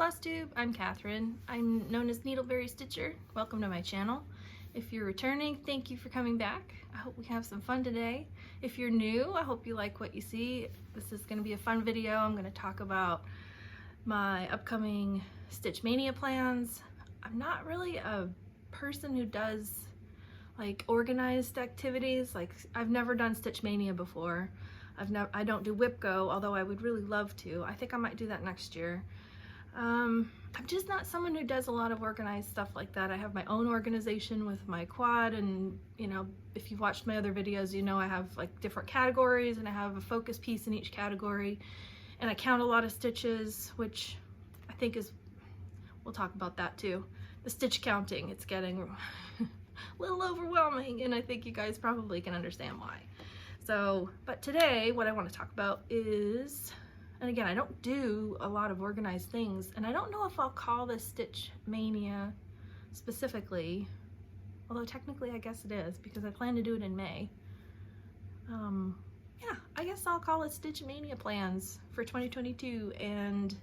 FlossTube, I'm Catherine. I'm known as Needleberry Stitcher. Welcome to my channel. If you're returning, thank you for coming back. I hope we have some fun today. If you're new, I hope you like what you see. This is going to be a fun video. I'm going to talk about my upcoming Stitch Mania plans. I'm not really a person who does like organized activities. Like I've never done Stitch Mania before. I don't do Whip Go, although I would really love to. I think I might do that next year. I'm just not someone who does a lot of organized stuff like that. I have my own organization with my quad, and you know, if you've watched my other videos, you know I have like different categories and I have a focus piece in each category, and I count a lot of stitches, which I think is, we'll talk about that too. The stitch counting, it's getting a little overwhelming, and I think you guys probably can understand why. So, but today what I want to talk about is, and again, I don't do a lot of organized things, and I don't know if I'll call this Stitch Mania specifically, although technically I guess it is because I plan to do it in May. Yeah, I guess I'll call it Stitch Mania plans for 2022, and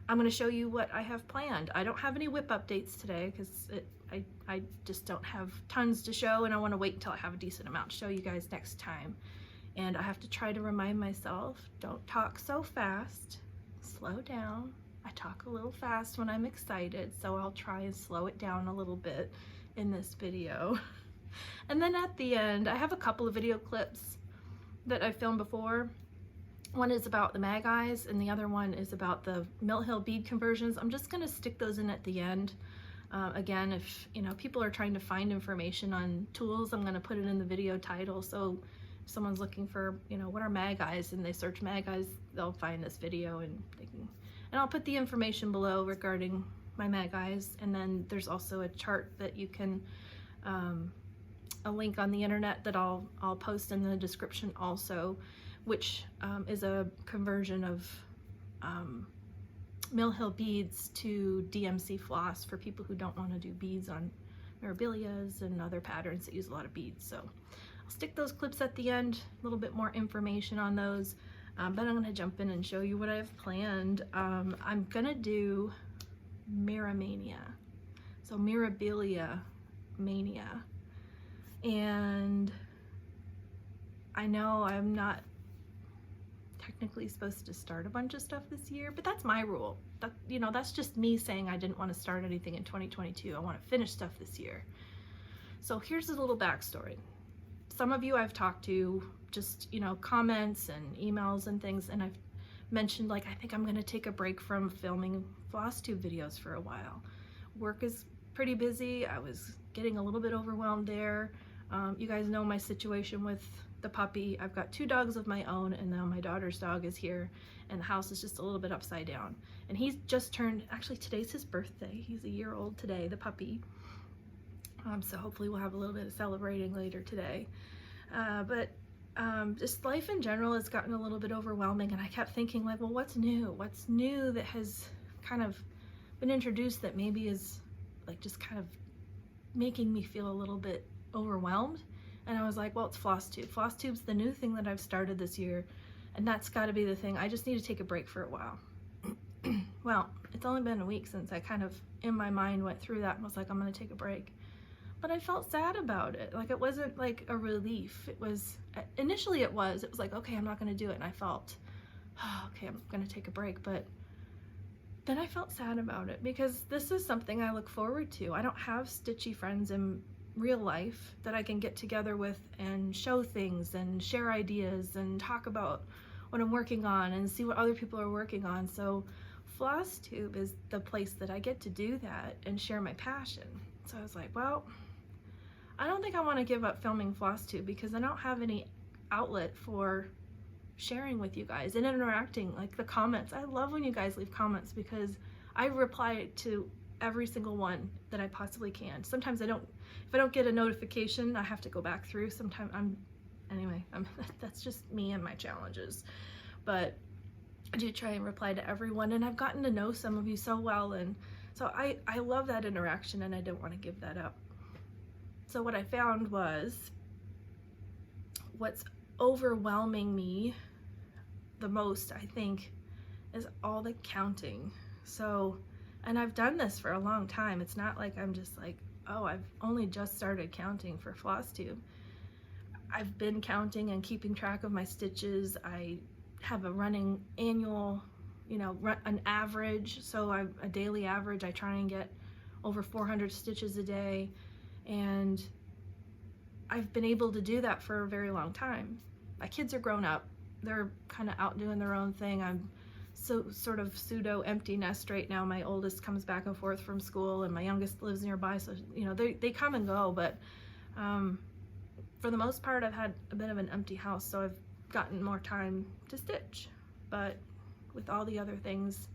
I'm going to show you what I have planned. I don't have any whip updates today because I just don't have tons to show, and I want to wait until I have a decent amount to show you guys next time. And I have to try to remind myself, don't talk so fast, slow down. I talk a little fast when I'm excited, so I'll try and slow it down a little bit in this video. And then at the end, I have a couple of video clips that I filmed before. One is about the mag eyes, and the other one is about the Mill Hill bead conversions. I'm just gonna stick those in at the end. Again, if you know people are trying to find information on tools, I'm gonna put it in the video title, so if someone's looking for, you know, what are mag eyes, and they search mag eyes, they'll find this video, and they can, and I'll put the information below regarding my mag eyes. And then there's also a chart that you can, a link on the internet that I'll post in the description also, which is a conversion of Mill Hill beads to DMC floss for people who don't want to do beads on mirabilias and other patterns that use a lot of beads. So I'll stick those clips at the end, a little bit more information on those, but I'm going to jump in and show you what I've planned. I'm going to do Mania, so Mirabilia Mania, and I know I'm not technically supposed to start a bunch of stuff this year, but that's my rule. That, you know, that's just me saying I didn't want to start anything in 2022. I want to finish stuff this year. So here's a little backstory. Some of you I've talked to, just, you know, comments and emails and things, and I've mentioned like I think I'm going to take a break from filming FlossTube videos for a while. Work is pretty busy. I was getting a little bit overwhelmed there. You guys know my situation with the puppy. I've got 2 dogs of my own, and now my daughter's dog is here, and the house is just a little bit upside down. And he's just turned, actually today's his birthday. He's a year old today, the puppy. So hopefully we'll have a little bit of celebrating later today. But just life in general has gotten a little bit overwhelming, and I kept thinking like, well, what's new? What's new that has kind of been introduced that maybe is like just kind of making me feel a little bit overwhelmed? And I was like, well, it's FlossTube. FlossTube's the new thing that I've started this year, and that's got to be the thing. I just need to take a break for a while. Well, it's only been a week since I kind of, in my mind, went through that and was like, I'm going to take a break. But I felt sad about it. Like, it wasn't like a relief. It was, initially it was like, okay, I'm not going to do it. And I felt, oh, okay, I'm going to take a break. But then I felt sad about it because this is something I look forward to. I don't have stitchy friends in real life that I can get together with and show things and share ideas and talk about what I'm working on and see what other people are working on. So FlossTube is the place that I get to do that and share my passion. So I was like, well, I don't think I want to give up filming FlossTube because I don't have any outlet for sharing with you guys and interacting, like the comments. I love when you guys leave comments because I reply to every single one that I possibly can. Sometimes if I don't get a notification, I have to go back through. Sometimes that's just me and my challenges. But I do try and reply to everyone, and I've gotten to know some of you so well, and so I love that interaction, and I don't want to give that up. So what I found was what's overwhelming me the most, I think, is all the counting So, and I've done this for a long time. It's not like I'm just like, oh, I've only just started counting for FlossTube. I've been counting and keeping track of my stitches. I have a running annual, you know, an average. So a daily average, I try and get over 400 stitches a day. And I've been able to do that for a very long time. My kids are grown up. They're kind of out doing their own thing. I'm so sort of pseudo empty nest right now. My oldest comes back and forth from school and my youngest lives nearby. So, you know, they come and go, but for the most part, I've had a bit of an empty house, so I've gotten more time to stitch. But with all the other things,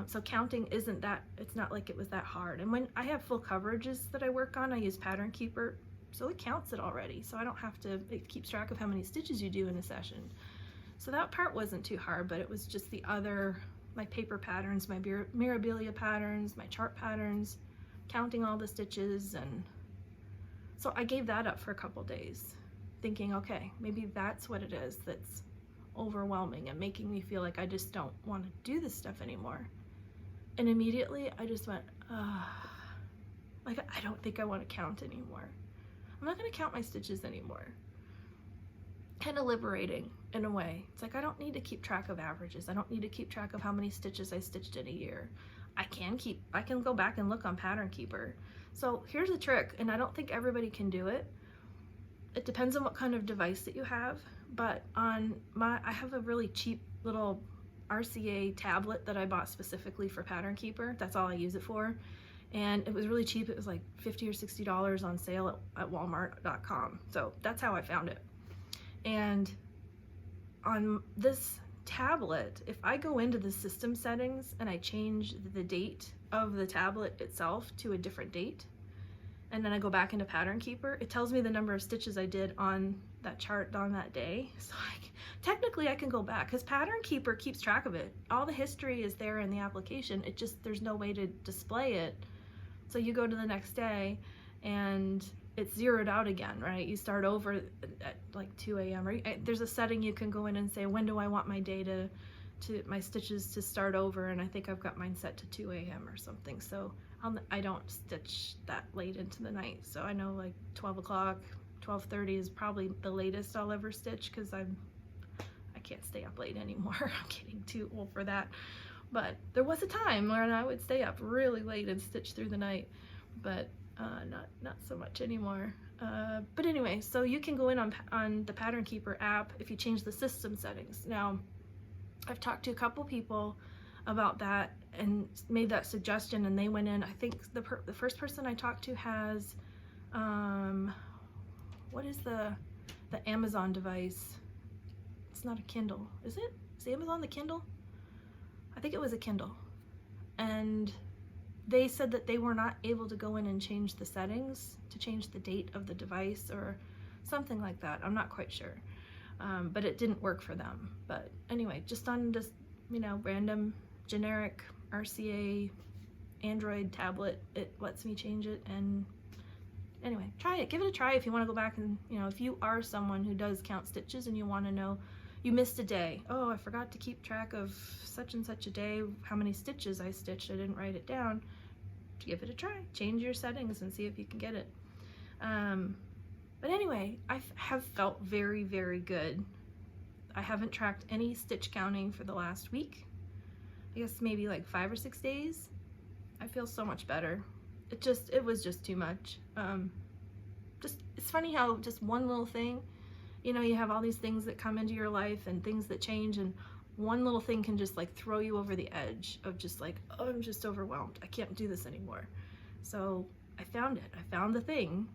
so counting isn't that, it's not like it was that hard. And when I have full coverages that I work on, I use Pattern Keeper, so it counts it already. So I don't have to, it keeps track of how many stitches you do in a session. So that part wasn't too hard, but it was just the other, my paper patterns, my Mirabilia patterns, my chart patterns, counting all the stitches. And so I gave that up for a couple days, thinking, okay, maybe that's what it is that's overwhelming and making me feel like I just don't want to do this stuff anymore. And immediately I just went, like, I don't think I want to count anymore. I'm not going to count my stitches anymore. Kind of liberating in a way. It's like, I don't need to keep track of averages. I don't need to keep track of how many stitches I stitched in a year. I can go back and look on Pattern Keeper. So here's a trick, and I don't think everybody can do it. It depends on what kind of device that you have, but I have a really cheap little RCA tablet that I bought specifically for Pattern Keeper. That's all I use it for. And it was really cheap. It was like $50 or $60 on sale at walmart.com. So that's how I found it. And on this tablet, if I go into the system settings and I change the date of the tablet itself to a different date, and then I go back into Pattern Keeper, it tells me the number of stitches I did on that chart on that day. So technically I can go back, because Pattern Keeper keeps track of it. All the history is there in the application. It just, there's no way to display it. So you go to the next day and it's zeroed out again, right? You start over at like 2 a.m. There's a setting you can go in and say, when do I want my day to my stitches to start over? And I think I've got mine set to 2 a.m. or something. So I don't stitch that late into the night. So I know like 12 o'clock, 12:30 is probably the latest I'll ever stitch, because I can't stay up late anymore. I'm getting too old for that. But there was a time when I would stay up really late and stitch through the night, but not so much anymore. But anyway, so you can go in on the Pattern Keeper app if you change the system settings. Now, I've talked to a couple people about that and made that suggestion, and they went in. I think the first person I talked to has, what is the Amazon device? It's not a Kindle, is it? Is Amazon the Kindle? I think it was a Kindle. And they said that they were not able to go in and change the settings to change the date of the device or something like that. I'm not quite sure. But it didn't work for them. But anyway, just on this, you know, random generic RCA Android tablet, it lets me change it. And anyway, try it. Give it a try if you want to go back and, you know, if you are someone who does count stitches and you want to know, you missed a day. Oh, I forgot to keep track of such and such a day, how many stitches I stitched. I didn't write it down. Give it a try. Change your settings and see if you can get it. But anyway, I have felt very, very good. I haven't tracked any stitch counting for the last week. I guess maybe like 5 or 6 days. I feel so much better. It was just too much. It's funny how just one little thing, you know, you have all these things that come into your life and things that change, and one little thing can just like throw you over the edge of just like, oh, I'm just overwhelmed. I can't do this anymore. So I found it. I found the thing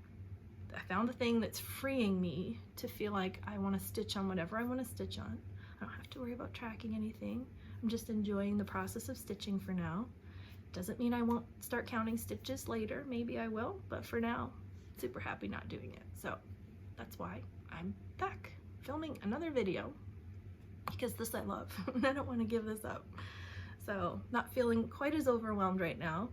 that's freeing me to feel like I want to stitch on whatever I want to stitch on. I don't have to worry about tracking anything. I'm just enjoying the process of stitching for now. Doesn't mean I won't start counting stitches later. Maybe I will, but for now, super happy not doing it. So that's why I'm back filming another video, because this I love and I don't want to give this up. So not feeling quite as overwhelmed right now.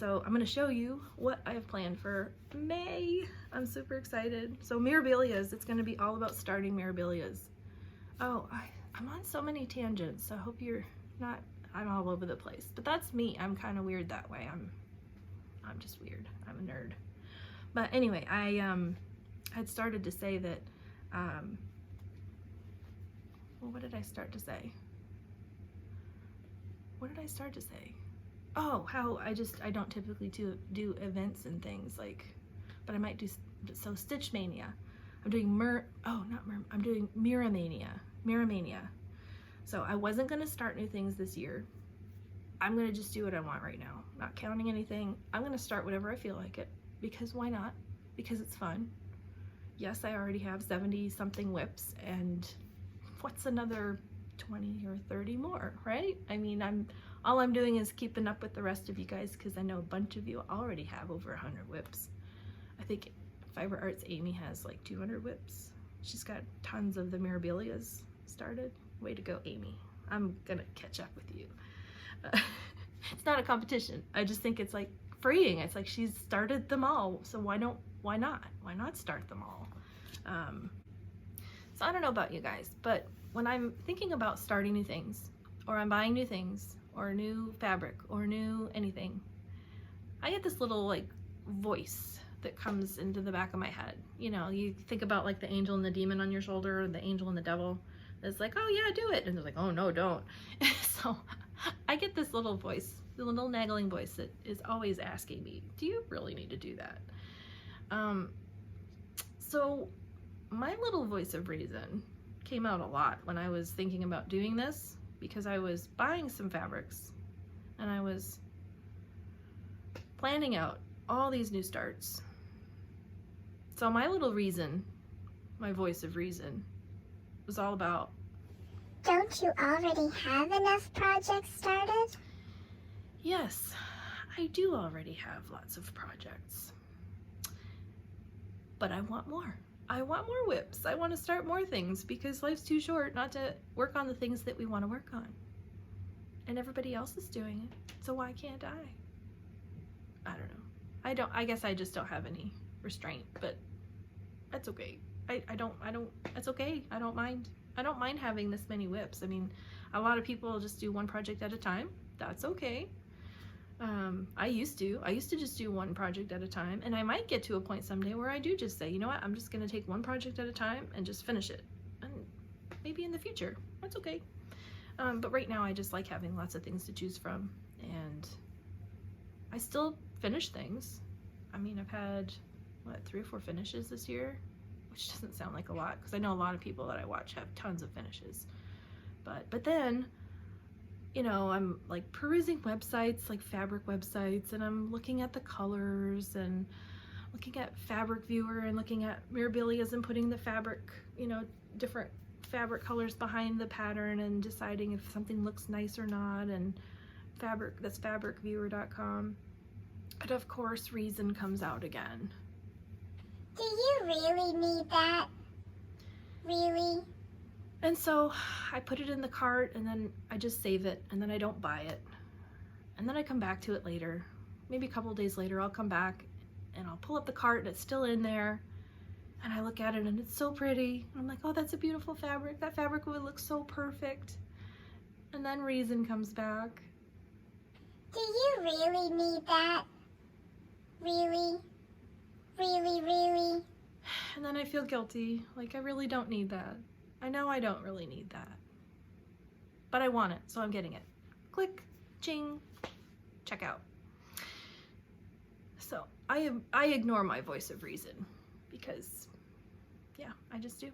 So I'm going to show you what I have planned for May. I'm super excited. So Mirabilias, it's going to be all about starting Mirabilias. Oh, I'm on so many tangents, so I hope you're not I'm all over the place. But that's me. I'm kind of weird that way. I'm just weird. I'm a nerd. But anyway, I had started to say that, well, what did I start to say? What did I start to say? Oh, how I don't typically do events and things like, but I might do, so Stitch Mania. I'm doing I'm doing Maynia. So I wasn't gonna start new things this year. I'm gonna just do what I want right now. Not counting anything. I'm gonna start whatever I feel like it, because why not? Because it's fun. Yes, I already have 70 something whips, and what's another 20 or 30 more, right? I mean, all I'm doing is keeping up with the rest of you guys, because I know a bunch of you already have over 100 whips. I think Fiber Arts Amy has like 200 whips. She's got tons of the Mirabilias started. Way to go, Amy. I'm gonna catch up with you. It's not a competition. I just think it's like freeing. It's like she's started them all, so why not? Why not start them all? So I don't know about you guys, but when I'm thinking about starting new things, or I'm buying new things, or new fabric, or new anything, I get this little like voice that comes into the back of my head. You know, you think about like the angel and the demon on your shoulder, or the angel and the devil. It's like, oh yeah, do it. And they're like, oh no, don't. So I get this little voice, the little nagging voice that is always asking me, do you really need to do that? So my little voice of reason came out a lot when I was thinking about doing this, because I was buying some fabrics and I was planning out all these new starts. So my little reason, my voice of reason, was all about, don't you already have enough projects started? Yes, I do already have lots of projects, but I want more. I want more whips. I want to start more things, because life's too short not to work on the things that we want to work on. And everybody else is doing it, so why can't I? I don't know. I guess I just don't have any restraint, but that's okay. It's okay. I don't mind. I don't mind having this many whips. I mean, a lot of people just do one project at a time. That's okay. I used to just do one project at a time, and I might get to a point someday where I do just say, you know what, I'm just gonna take one project at a time and just finish it. And maybe in the future, that's okay. But right now I just like having lots of things to choose from, and I still finish things. I mean, I've had, what, 3 or 4 finishes this year, which doesn't sound like a lot, because I know a lot of people that I watch have tons of finishes. But then, you know, I'm like perusing websites, like fabric websites, and I'm looking at the colors and looking at Fabric Viewer and looking at Mirabilias and putting the fabric, you know, different fabric colors behind the pattern and deciding if something looks nice or not. And that's fabricviewer.com. But of course, reason comes out again. Do you really need that? Really? And so I put it in the cart, and then I just save it, and then I don't buy it. And then I come back to it later. Maybe a couple of days later, I'll come back and I'll pull up the cart and it's still in there. And I look at it and it's so pretty. And I'm like, oh, that's a beautiful fabric. That fabric would look so perfect. And then reason comes back. Do you really need that? Really? Really, really? And then I feel guilty. Like, I really don't need that. I know I don't really need that, but I want it, so I'm getting it. Click, ching, check out. So I ignore my voice of reason, because yeah, I just do.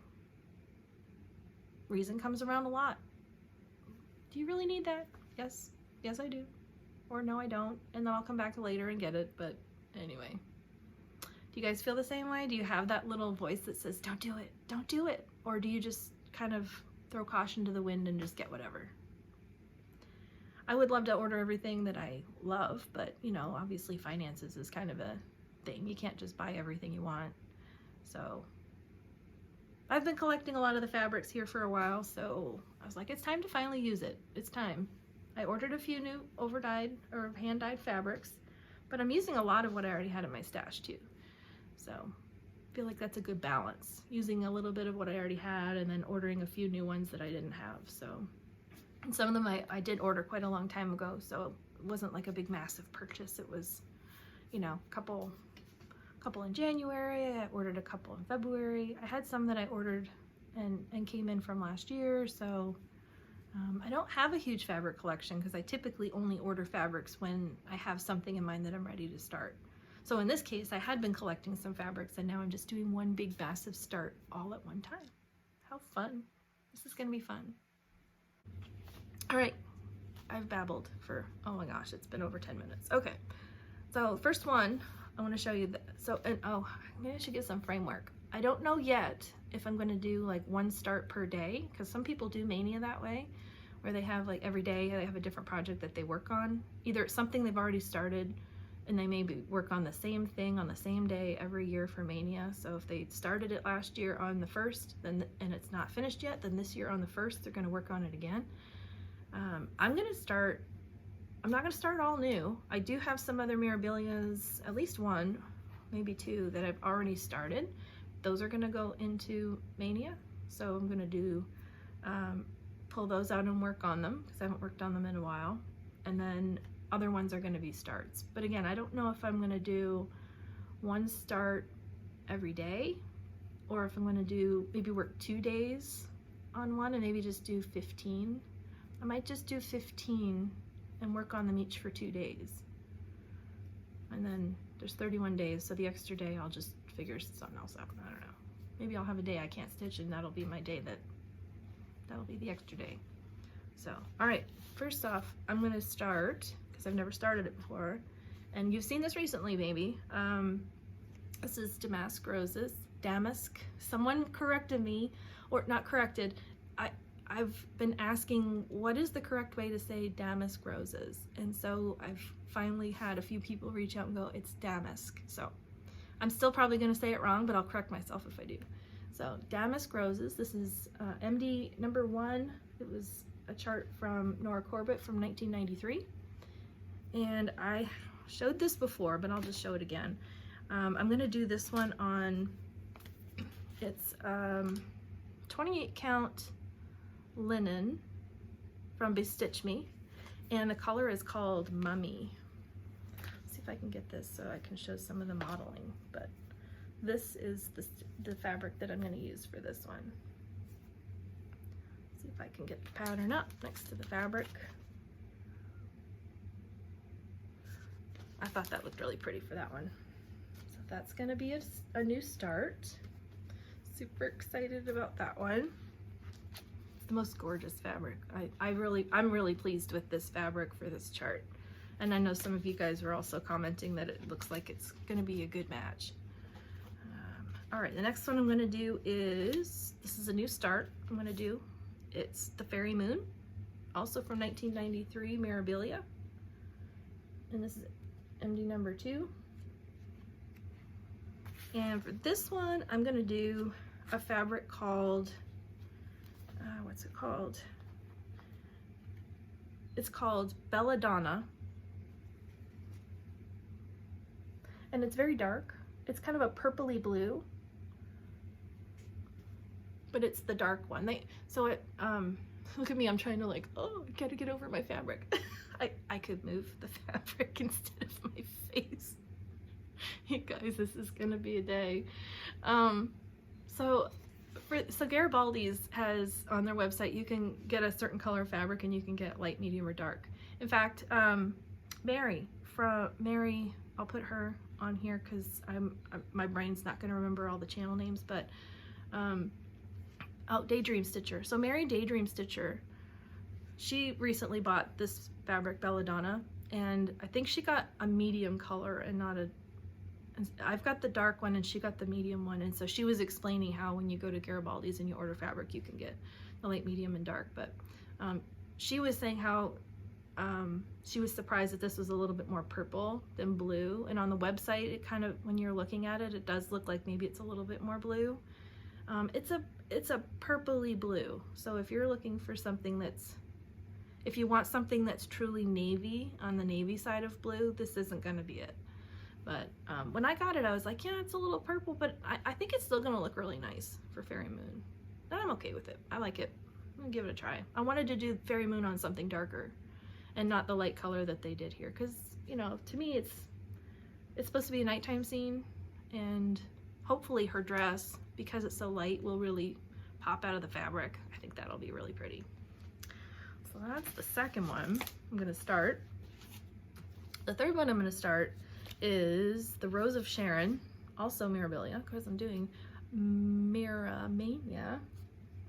Reason comes around a lot. Do you really need that? Yes, I do. Or no, I don't, and then I'll come back later and get it. But anyway, do you guys feel the same way? Do you have that little voice that says, don't do it, don't do it? Or do you just kind of throw caution to the wind and just get whatever? I would love to order everything that I love, but you know, obviously finances is kind of a thing. You can't just buy everything you want. So I've been collecting a lot of the fabrics here for a while, so I was like, it's time to finally use it. It's time. I ordered a few new over-dyed or hand-dyed fabrics, but I'm using a lot of what I already had in my stash too. So I feel like that's a good balance, using a little bit of what I already had and then ordering a few new ones that I didn't have. So And some of them I did order quite a long time ago, so it wasn't like a big massive purchase. It was, you know, a couple in January, I ordered a couple in February. I had some that I ordered and came in from last year, so I don't have a huge fabric collection because I typically only order fabrics when I have something in mind that I'm ready to start. So in this case, I had been collecting some fabrics and now I'm just doing one big massive start all at one time. How fun. This is gonna be fun. All right, I've babbled for, oh my gosh, it's been over 10 minutes. Okay, so first one, I wanna show you that. So, maybe I should get some framework. I don't know yet if I'm gonna do like one start per day, because some people do Maynia that way, where they have like every day they have a different project that they work on. Either it's something they've already started and they maybe work on the same thing on the same day every year for Maynia. So if they started it last year on the 1st, then and it's not finished yet, then this year on the 1st they're gonna work on it again. I'm not gonna start all new. I do have some other Mirabilias, at least one, maybe two, that I've already started. Those are gonna go into Maynia. So I'm gonna do, pull those out and work on them because I haven't worked on them in a while. And then other ones are gonna be starts. But again, I don't know if I'm gonna do one start every day or if I'm gonna do, maybe work 2 days on one and maybe just do 15. I might just do 15 and work on them each for 2 days. And then there's 31 days, so the extra day I'll just figure something else out. I don't know. Maybe I'll have a day I can't stitch and that'll be my day that'll be the extra day. So, all right, first off, I'm gonna start, because I've never started it before, and you've seen this recently maybe. This is Damask Roses. Damask. Someone corrected me, or not corrected, I've been asking what is the correct way to say damask roses, and so I've finally had a few people reach out and go, it's damask. So I'm still probably going to say it wrong, but I'll correct myself if I do. So damask roses, this is MD number 1. It was a chart from Nora Corbett from 1993, and I showed this before, but I'll just show it again. I'm going to do this one on, it's 28 count linen from Bestitch Me, and the color is called Mummy. Let's see if I can get this so I can show some of the modeling, but this is the fabric that I'm going to use for this one. Let's see if I can get the pattern up next to the fabric. I thought that looked really pretty for that one. So that's going to be a new start. Super excited about that one. The most gorgeous fabric. I'm really pleased with this fabric for this chart, and I know some of you guys were also commenting that it looks like it's going to be a good match. All right, the next one I'm going to do is, this is a new start I'm going to do. It's the Fairy Moon, also from 1993 Mirabilia, and this is MD number 2. And for this one I'm going to do a fabric called, what's it called? It's called Belladonna, and it's very dark. It's kind of a purpley blue, but it's the dark one. Look at me, I'm trying to like, oh, I gotta get over my fabric. I could move the fabric instead of my face. You guys, this is gonna be a day. So Garibaldi's has on their website, you can get a certain color of fabric and you can get light, medium, or dark. In fact, Mary, I'll put her on here because my brain's not going to remember all the channel names, but Daydream Stitcher. So Mary Daydream Stitcher, she recently bought this fabric Belladonna, and I think she got a medium color and not a, I've got the dark one and she got the medium one, and so she was explaining how when you go to Garibaldi's and you order fabric you can get the light, medium, and dark, but she was saying how she was surprised that this was a little bit more purple than blue, and on the website it kind of, when you're looking at it, it does look like maybe it's a little bit more blue. It's a purpley blue, so if you're looking for something that's, if you want something that's truly navy, on the navy side of blue, this isn't going to be it. But when I got it, I was like, yeah, it's a little purple, but I think it's still gonna look really nice for Fairy Moon. And I'm okay with it. I like it. I'm gonna give it a try. I wanted to do Fairy Moon on something darker and not the light color that they did here, because, you know, to me it's supposed to be a nighttime scene, and hopefully her dress, because it's so light, will really pop out of the fabric. I think that'll be really pretty. So that's the second one I'm gonna start. The third one I'm gonna start is the Rose of Sharon, also Mirabilia, because I'm doing Maynia.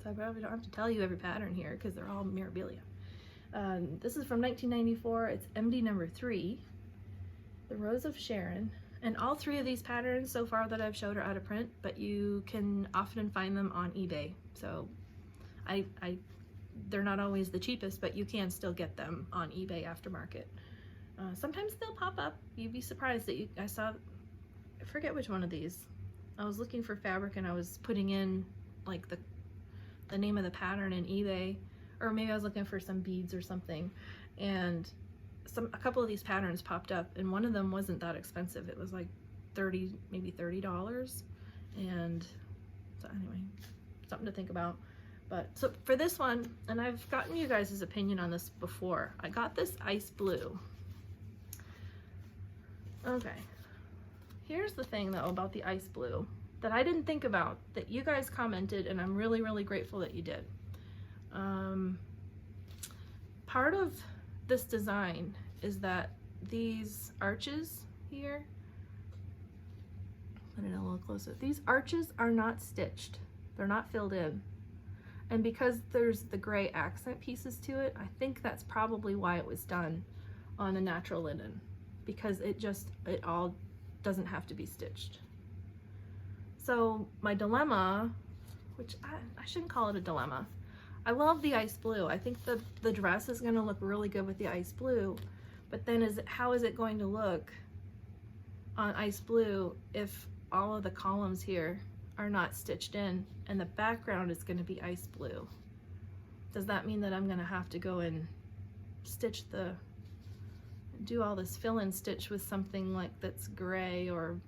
So I probably don't have to tell you every pattern here because they're all Mirabilia. This is from 1994. It's MD number 3, the Rose of Sharon. And all 3 of these patterns so far that I've showed are out of print, but you can often find them on eBay. So they're not always the cheapest, but you can still get them on eBay aftermarket. Sometimes they'll pop up. You'd be surprised that I saw, I forget which one of these. I was looking for fabric and I was putting in like the name of the pattern in eBay, or maybe I was looking for some beads or something, and a couple of these patterns popped up, and one of them wasn't that expensive. It was like maybe $30, and so anyway, something to think about. But so for this one, and I've gotten you guys' opinion on this before, I got this ice blue. Okay, here's the thing though about the ice blue that I didn't think about, that you guys commented, and I'm really, really grateful that you did. Part of this design is that these arches here, put it a little closer, these arches are not stitched. They're not filled in. And because there's the gray accent pieces to it, I think that's probably why it was done on a natural linen, because it all doesn't have to be stitched. So my dilemma, which I shouldn't call it a dilemma. I love the ice blue. I think the dress is gonna look really good with the ice blue, but then how is it going to look on ice blue if all of the columns here are not stitched in and the background is gonna be ice blue? Does that mean that I'm gonna have to go and do all this fill-in stitch with something like that's gray, or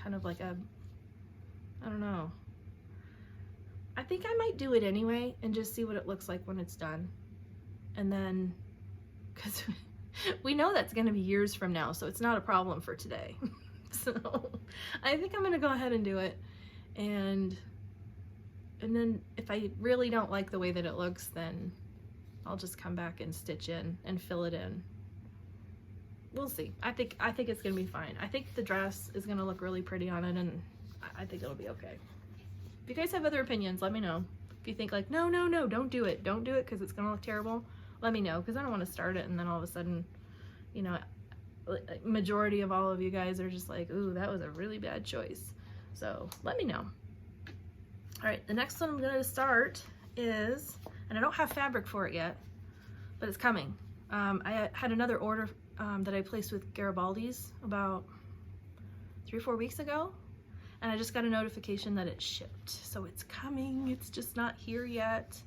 kind of like I don't know. I think I might do it anyway and just see what it looks like when it's done. And then, because we know that's gonna be years from now, so it's not a problem for today. So I think I'm gonna go ahead and do it. And then if I really don't like the way that it looks, then I'll just come back and stitch in and fill it in. We'll see. I think it's gonna be fine. I think the dress is gonna look really pretty on it, and I think it'll be okay. If you guys have other opinions, let me know. If you think like, no, don't do it because it's gonna look terrible, let me know, because I don't want to start it and then all of a sudden, you know, majority of all of you guys are just like, ooh, that was a really bad choice. So let me know. All right, the next one I'm gonna start is, and I don't have fabric for it yet, but it's coming. I had another order that I placed with Garibaldi's about 3 or 4 weeks ago, and I just got a notification that it shipped. So it's coming, it's just not here yet.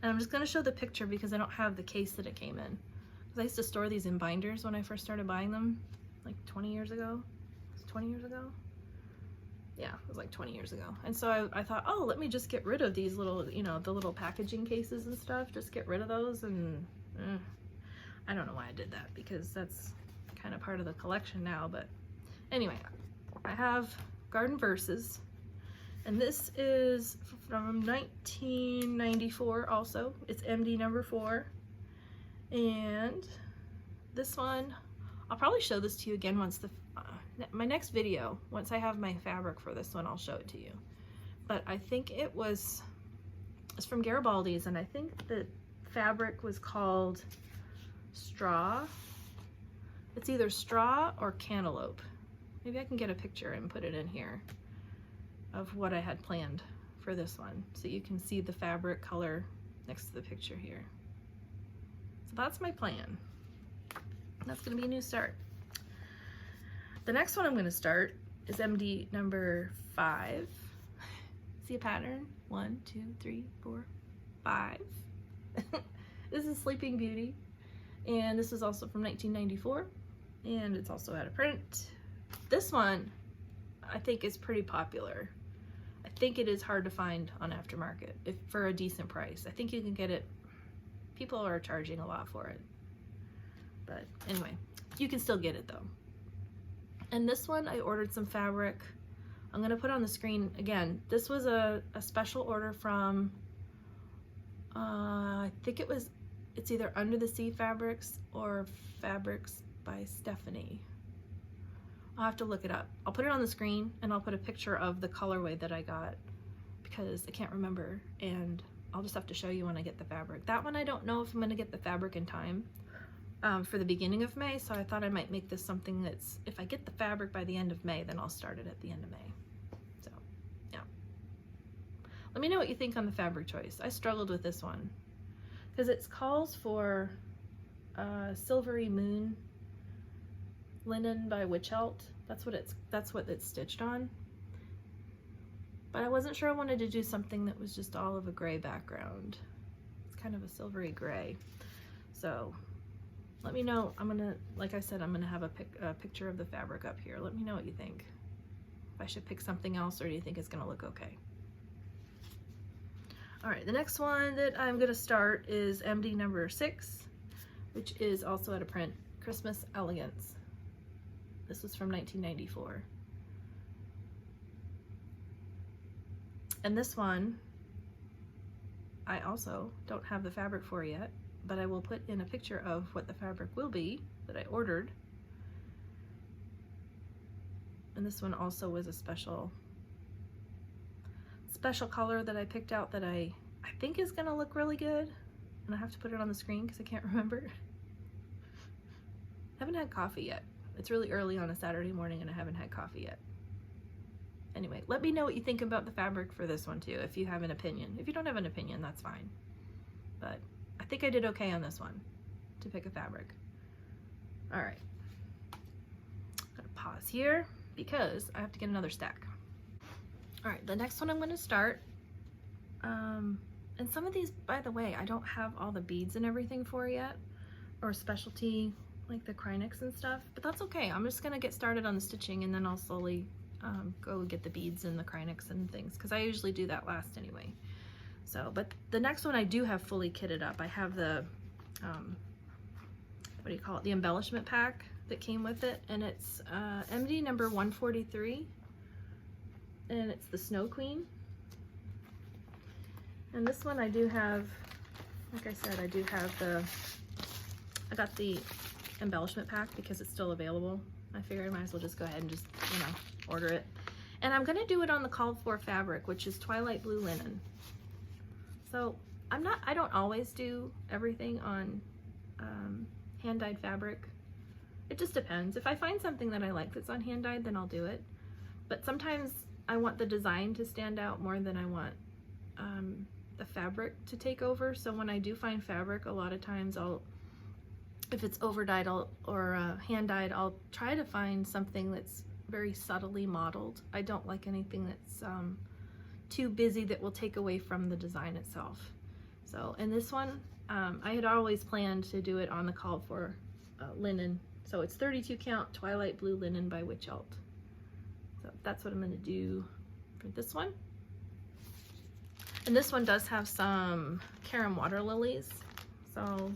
And I'm just gonna show the picture because I don't have the case that it came in. Because I used to store these in binders when I first started buying them, like 20 years ago. Was it 20 years ago? Yeah, it was like 20 years ago. And so I thought, oh, let me just get rid of these little, you know, the little packaging cases and stuff, just get rid of those. And I don't know why I did that, because that's kind of part of the collection now. But anyway, I have Garden Verses, and this is from 1994 also. It's MD number 4. And this one, I'll probably show this to you again once my next video, once I have my fabric for this one, I'll show it to you. But I think it's from Garibaldi's, and I think the fabric was called Straw. It's either Straw or Cantaloupe. Maybe I can get a picture and put it in here of what I had planned for this one, so you can see the fabric color next to the picture here. So that's my plan. That's gonna be a new start. The next one I'm gonna start is MD number 5. See a pattern? 1, 2, 3, 4, 5. This is Sleeping Beauty, and this is also from 1994, and it's also out of print. This one I think is pretty popular. I think it is hard to find on aftermarket for a decent price. I think you can get it, people are charging a lot for it. But anyway, you can still get it though. And this one, I ordered some fabric. I'm gonna put on the screen again. This was a special order from, I think it's either Under the Sea Fabrics or Fabrics by Stephanie. I'll have to look it up. I'll put it on the screen and I'll put a picture of the colorway that I got because I can't remember, and I'll just have to show you when I get the fabric. That one I don't know if I'm gonna get the fabric in time for the beginning of May, so I thought I might make this something that's, if I get the fabric by the end of May, then I'll start it at the end of May. So, yeah. Let me know what you think on the fabric choice. I struggled with this one because it calls for Silvery Moon linen by Witchelt. That's what it's stitched on. But I wasn't sure I wanted to do something that was just all of a gray background. It's kind of a silvery gray. So let me know. I'm gonna, like I said, I'm gonna have a picture of the fabric up here. Let me know what you think. If I should pick something else, or do you think it's gonna look okay? All right, the next one that I'm gonna start is MD number 6, which is also at a print, Christmas Elegance. This was from 1994. And this one, I also don't have the fabric for yet, but I will put in a picture of what the fabric will be that I ordered. And this one also was a special color that I picked out that I think is gonna look really good. And I have to put it on the screen because I can't remember. I haven't had coffee yet. It's really early on a Saturday morning and I haven't had coffee yet. Anyway, let me know what you think about the fabric for this one too, if you have an opinion. If you don't have an opinion, that's fine. But I think I did okay on this one to pick a fabric. All right, I'm gonna pause here because I have to get another stack. All right, the next one I'm gonna start, and some of these, by the way, I don't have all the beads and everything for yet, or specialty, like the Krynex and stuff, but that's okay. I'm just gonna get started on the stitching and then I'll slowly go get the beads and the Krynex and things, because I usually do that last anyway. So, but the next one I do have fully kitted up. I have the, what do you call it? The embellishment pack that came with it, and it's MD number 143, and it's the Snow Queen. And this one I do have, like I said, I got the embellishment pack because it's still available. I figured I might as well just go ahead and just, you know, order it. And I'm gonna do it on the called for fabric, which is Twilight Blue Linen. So I don't always do everything on hand-dyed fabric. It just depends. If I find something that I like that's on hand-dyed, then I'll do it. But sometimes I want the design to stand out more than I want the fabric to take over. So when I do find fabric, a lot of times if it's over-dyed or hand-dyed, I'll try to find something that's very subtly modeled. I don't like anything that's too busy that will take away from the design itself. So in this one, I had always planned to do it on the call for linen. So it's 32 count Twilight Blue Linen by Witchelt. So that's what I'm gonna do for this one. And this one does have some Caram Water Lilies. So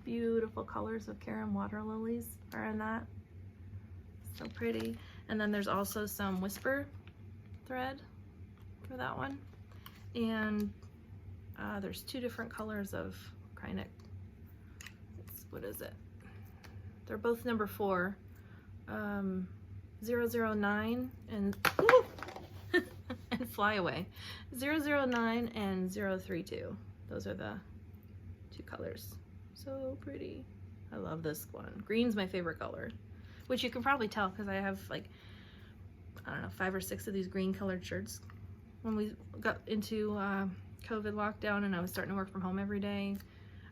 beautiful colors of Caram Water Lilies are in that. So pretty. And then there's also some Whisper thread for that one. And there's 2 different colors of Krynex. What is it? They're both number 4. 009 and and Fly Away. 009 and 032. Those are the 2 colors. So pretty. I love this one. Green's my favorite color, which you can probably tell because I have like, I don't know, 5 or 6 of these green colored shirts. When we got into COVID lockdown and I was starting to work from home every day,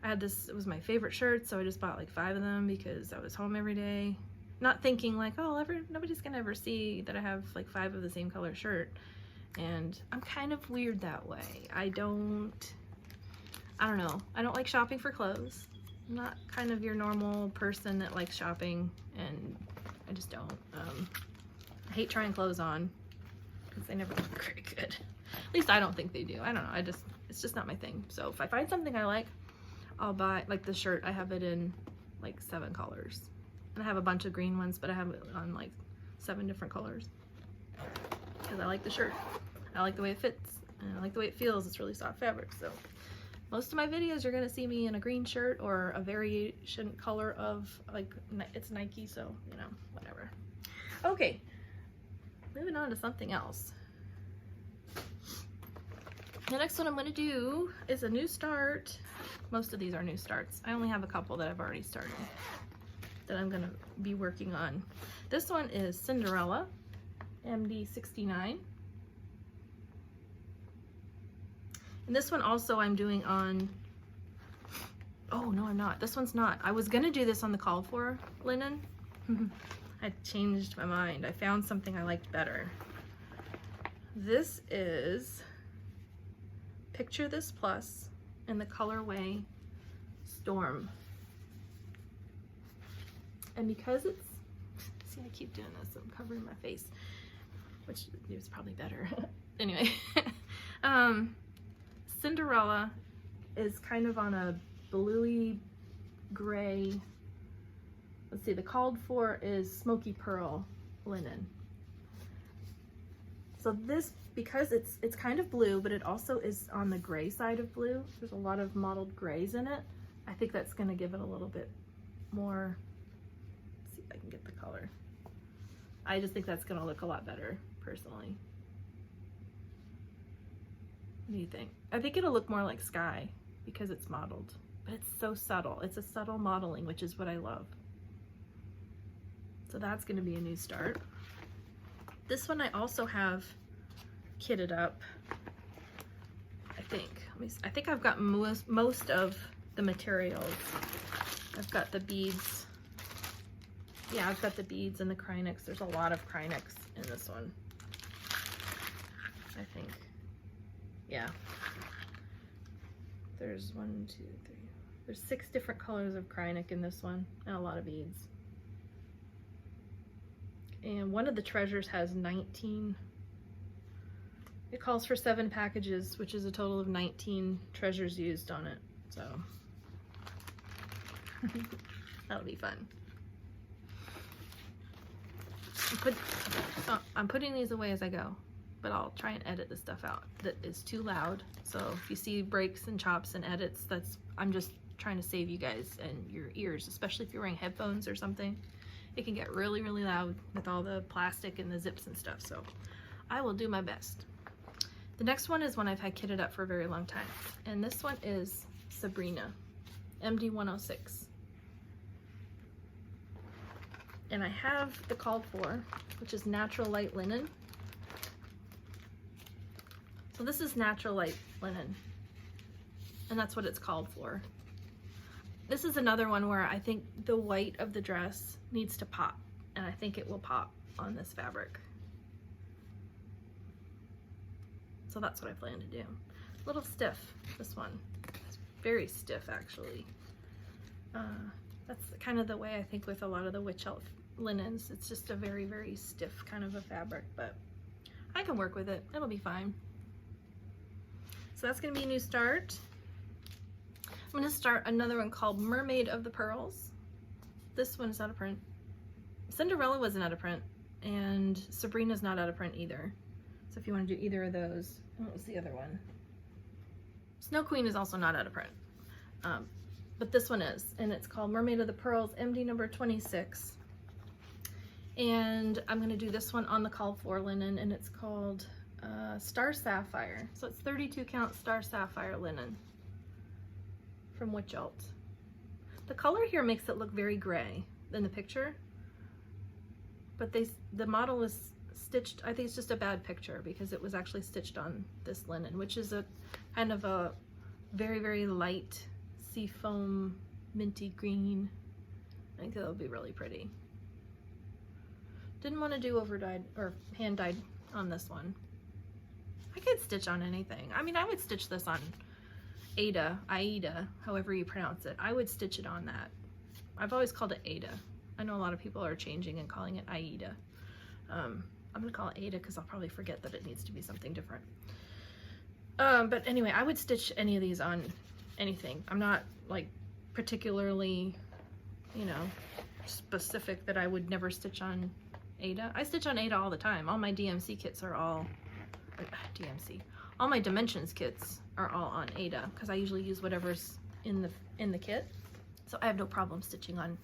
I had this, it was my favorite shirt, so I just bought like 5 of them because I was home every day. Not thinking like, oh, nobody's gonna ever see that I have like 5 of the same color shirt. And I'm kind of weird that way. I don't know. I don't like shopping for clothes. I'm not kind of your normal person that likes shopping, and I just don't. I hate trying clothes on. because they never look very good. At least I don't think they do. I don't know. It's just not my thing. So if I find something I like, I'll buy, like the shirt, I have it in like 7 colors. And I have a bunch of green ones, but I have it on like 7 different colors. Because I like the shirt. I like the way it fits. And I like the way it feels. It's really soft fabric. So most of my videos, you're going to see me in a green shirt or a variation color of, like, it's Nike, so, you know, whatever. Okay, moving on to something else. The next one I'm going to do is a new start. Most of these are new starts. I only have a couple that I've already started that I'm going to be working on. This one is Cinderella, MD69. And this one also I'm doing on, oh no I'm not, this one's not. I was gonna do this on the called for linen. I changed my mind. I found something I liked better. This is Picture This Plus in the colorway Storm. And because it's, see I keep doing this, I'm covering my face, which is probably better. Anyway, Cinderella is kind of on a bluey gray. Let's see, the called for is Smoky Pearl linen. So this, because it's kind of blue, but it also is on the gray side of blue. There's a lot of mottled grays in it. I think that's gonna give it a little bit more, let's see if I can get the color. I just think that's gonna look a lot better, personally. What do you think? I think it'll look more like sky because it's mottled, but it's so subtle. It's a subtle modeling, which is what I love. So that's going to be a new start. This one I also have kitted up. I think I've got most of the materials. I've got the beads. Yeah, I've got the beads and the Krynex. There's a lot of Krynex in this one, I think. Yeah, there's 1, 2, 3. There's 6 different colors of Krynex in this one, and a lot of beads. And one of the treasures has 19. It calls for 7 packages, which is a total of 19 treasures used on it. So that'll be fun. I'm putting these away as I go, but I'll try and edit the stuff out that is too loud. So if you see breaks and chops and edits, I'm just trying to save you guys and your ears, especially if you're wearing headphones or something. It can get really, really loud with all the plastic and the zips and stuff. So I will do my best. The next one is one I've had kitted up for a very long time. And this one is Sabrina, MD106. And I have the called for, which is natural light linen. So this is natural light linen, and that's what it's called for. This is another one where I think the white of the dress needs to pop, and I think it will pop on this fabric. So that's what I plan to do. A little stiff, this one. It's very stiff, actually. That's kind of the way I think with a lot of the witch elf linens. It's just a very, very stiff kind of a fabric, but I can work with it. It'll be fine. So that's going to be a new start. I'm going to start another one called Mermaid of the Pearls. This one is out of print. Cinderella wasn't out of print, and Sabrina's not out of print either. So if you want to do either of those, and what was the other one? Snow Queen is also not out of print, but this one is, and it's called Mermaid of the Pearls, MD number 26. And I'm going to do this one on the called for linen, and it's called Star Sapphire. So it's 32 count Star Sapphire linen from Witch Alt. The color here makes it look very gray in the picture, but the model is stitched, I think it's just a bad picture because it was actually stitched on this linen, which is a kind of a very, very light seafoam minty green. I think it'll be really pretty. Didn't want to do over dyed or hand dyed on this one. I could stitch on anything. I mean, I would stitch this on Aida, however you pronounce it. I would stitch it on that. I've always called it Aida. I know a lot of people are changing and calling it Aida. I'm gonna call it Ada because I'll probably forget that it needs to be something different. But anyway, I would stitch any of these on anything. I'm not like particularly, you know, specific that I would never stitch on Ada. I stitch on Ada all the time. All my DMC kits are all, all my dimensions kits are all on Ada because I usually use whatever's in the kit. So I have no problem stitching on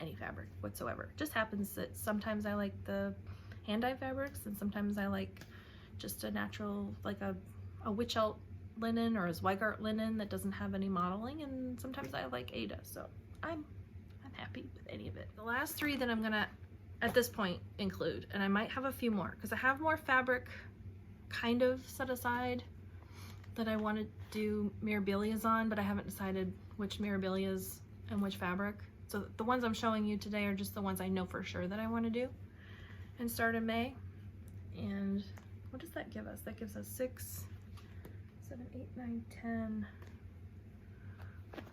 any fabric whatsoever. It just happens that sometimes I like the hand-dyed fabrics and sometimes I like just a natural, like a Witch-Elt linen or a Zweigart linen that doesn't have any modeling, and sometimes I like Ada, so I'm happy with any of it. The last three that I'm gonna at this point include, and I might have a few more because I have more fabric kind of set aside that I want to do mirabilias on, but I haven't decided which mirabilias and which fabric. So the ones I'm showing you today are just the ones I know for sure that I want to do and start in May. And what does that give us? That gives us 6, 7, 8, 9, 10.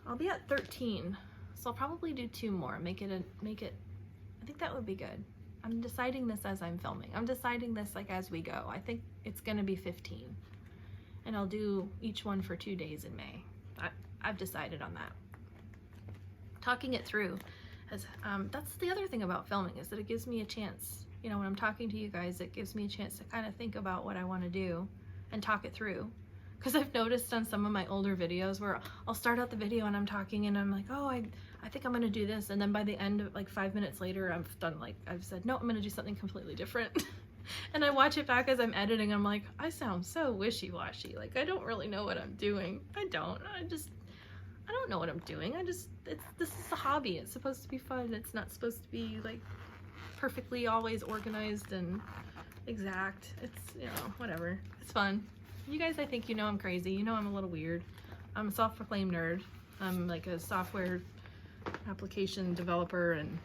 I'll be at 13, so I'll probably do 2 more. Make it. I think that would be good. I'm deciding this as I'm filming. I'm deciding this like as we go. I think it's gonna be 15, and I'll do each one for 2 days in May. I've decided on that. Talking it through, as that's the other thing about filming, is that it gives me a chance. You know, when I'm talking to you guys, it gives me a chance to kind of think about what I want to do and talk it through. Because I've noticed on some of my older videos where I'll start out the video and I'm talking and I'm like, oh, I think I'm gonna do this, and then by the end of like 5 minutes later, I've said, no, I'm gonna do something completely different. And I watch it back as I'm editing, I'm like, I sound so wishy-washy. Like, I don't really know what I'm doing. I don't know what I'm doing. This is a hobby. It's supposed to be fun. It's not supposed to be like perfectly always organized and exact. It's, you know, whatever. It's fun. You guys, I think you know I'm crazy. You know I'm a little weird. I'm a self-proclaimed nerd. I'm like a software application developer and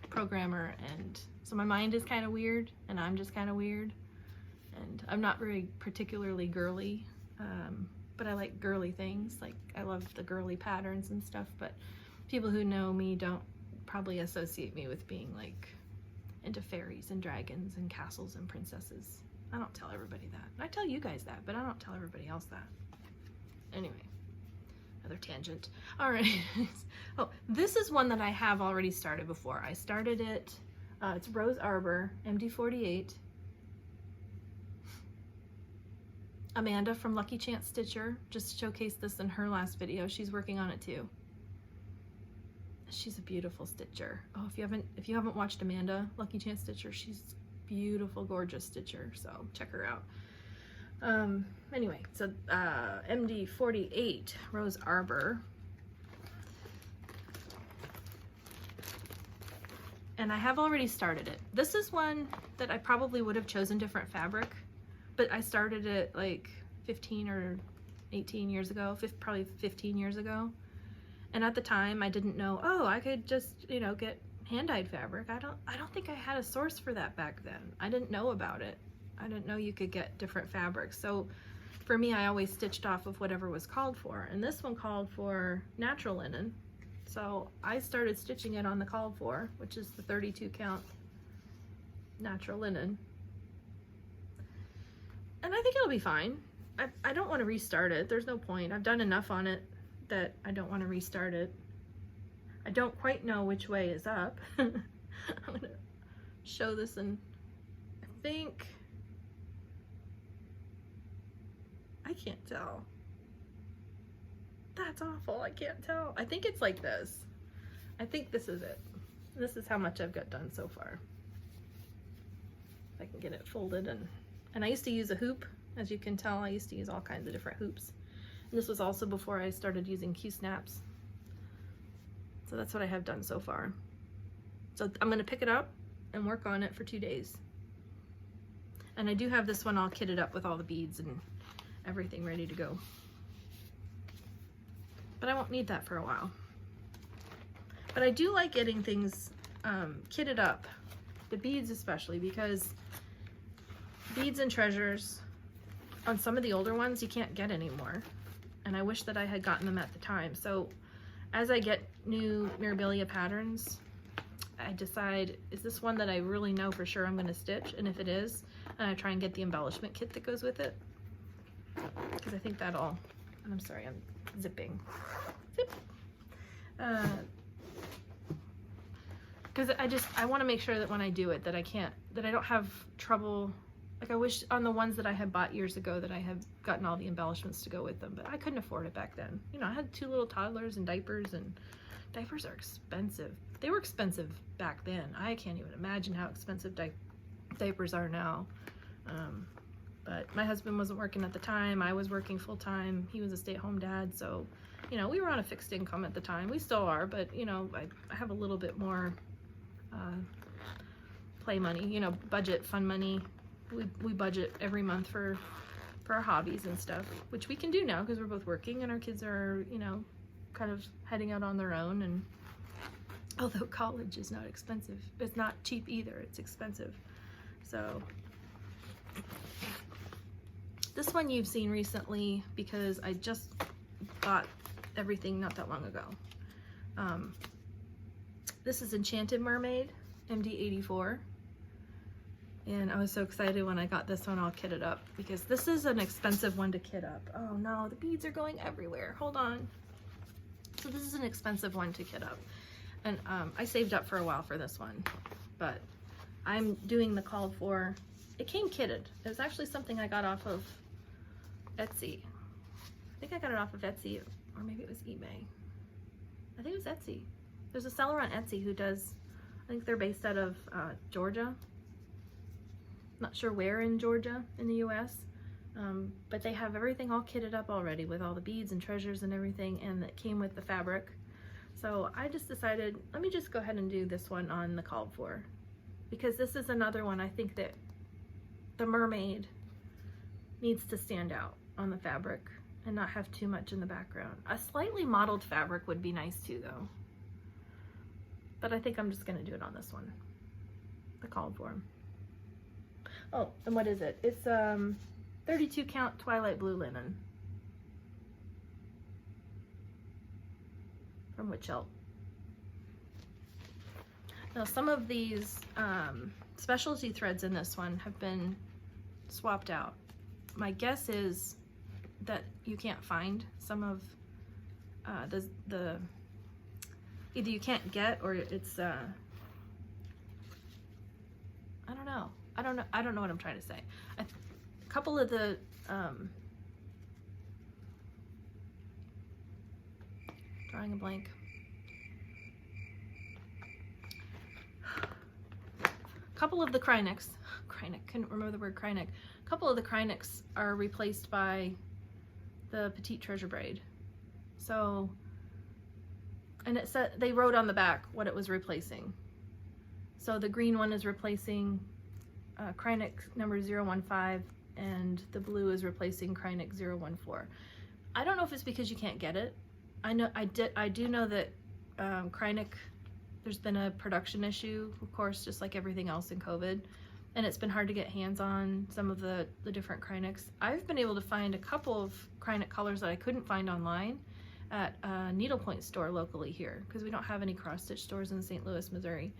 programmer, and so my mind is kind of weird and I'm just kind of weird, and I'm not very particularly girly, but I like girly things. Like, I love the girly patterns and stuff, but people who know me don't probably associate me with being like into fairies and dragons and castles and princesses. I don't tell everybody that. I tell you guys that, but I don't tell everybody else that. Anyway, another tangent. All right. Oh, this is one that I have already started before. I started it, it's Rose Arbor, MD48. Amanda from Lucky Chance Stitcher just showcased this in her last video. She's working on it too. She's a beautiful stitcher. Oh, if you haven't watched Amanda, Lucky Chance Stitcher, she's beautiful, gorgeous stitcher, so check her out. Anyway, so MD48 Rose Arbor, and I have already started it. This is one that I probably would have chosen different fabric, but I started it like 15 or 18 years ago, probably 15 years ago, and at the time I didn't know, oh, I could just, you know, get hand-dyed fabric. I don't think I had a source for that back then. I didn't know about it. I didn't know you could get different fabrics. So for me, I always stitched off of whatever was called for. And this one called for natural linen. So I started stitching it on the called for, which is the 32 count natural linen. And I think it'll be fine. I don't want to restart it. There's no point. I've done enough on it that I don't want to restart it. I don't quite know which way is up. I'm gonna show this, and I think, I can't tell. That's awful, I can't tell. I think it's like this. I think this is it. This is how much I've got done so far. If I can get it folded, and I used to use a hoop. As you can tell, I used to use all kinds of different hoops. And this was also before I started using Q-snaps. So that's what I have done so far. So I'm gonna pick it up and work on it for 2 days. And I do have this one all kitted up with all the beads and everything ready to go. But I won't need that for a while. But I do like getting things kitted up, the beads especially, because beads and treasures on some of the older ones you can't get anymore. And I wish that I had gotten them at the time. So as I get new Mirabilia patterns, I decide, is this one that I really know for sure I'm going to stitch? And if it is, and I try and get the embellishment kit that goes with it. Because I think that'll, and I'm sorry, I'm zipping. Zip. Because I want to make sure that when I do it that I don't have trouble. Like I wish on the ones that I had bought years ago that I had gotten all the embellishments to go with them, but I couldn't afford it back then. You know, I had 2 little toddlers and diapers are expensive. They were expensive back then. I can't even imagine how expensive diapers are now. But my husband wasn't working at the time. I was working full time. He was a stay-at-home dad, so you know, we were on a fixed income at the time. We still are, but you know, I have a little bit more play money, you know, budget, fun money. We budget every month for our hobbies and stuff, which we can do now because we're both working and our kids are, you know, kind of heading out on their own. And although college is not expensive, it's not cheap either, it's expensive. So this one you've seen recently because I just bought everything not that long ago. This is Enchanted Mermaid MD84. And I was so excited when I got this one all kitted up because this is an expensive one to kit up. Oh no, the beads are going everywhere. Hold on. So this is an expensive one to kit up. And I saved up for a while for this one, but I'm doing the called for. It came kitted. It was actually something I got off of Etsy. I think I got it off of Etsy, or maybe it was eBay. I think it was Etsy. There's a seller on Etsy who does, I think they're based out of Georgia. Not sure where in Georgia in the US, but they have everything all kitted up already with all the beads and treasures and everything, and it came with the fabric. So I just decided, let me just go ahead and do this one on the called for, because this is another one I think that the mermaid needs to stand out on the fabric and not have too much in the background. A slightly modeled fabric would be nice too though, but I think I'm just gonna do it on this one, the called for. Oh, and what is it? It's 32 count Twilight Blue linen from Witchelt. Now some of these specialty threads in this one have been swapped out. My guess is that you can't find some of the either you can't get or it's I don't know. I don't know what I'm trying to say. A couple of the drawing a blank. A couple of the Krynics, couldn't remember the word Krynic. A couple of the Krynics are replaced by the Petite Treasure Braid. So, and it said, they wrote on the back what it was replacing. So the green one is replacing Krynic number 015, and the blue is replacing Krynic 014. I don't know if it's because you can't get it. I do know that Krynic, there's been a production issue, of course, just like everything else in COVID, and it's been hard to get hands on some of the different Krynics. I've been able to find a couple of Krynic colors that I couldn't find online at a needlepoint store locally here, because we don't have any cross-stitch stores in St. Louis, Missouri.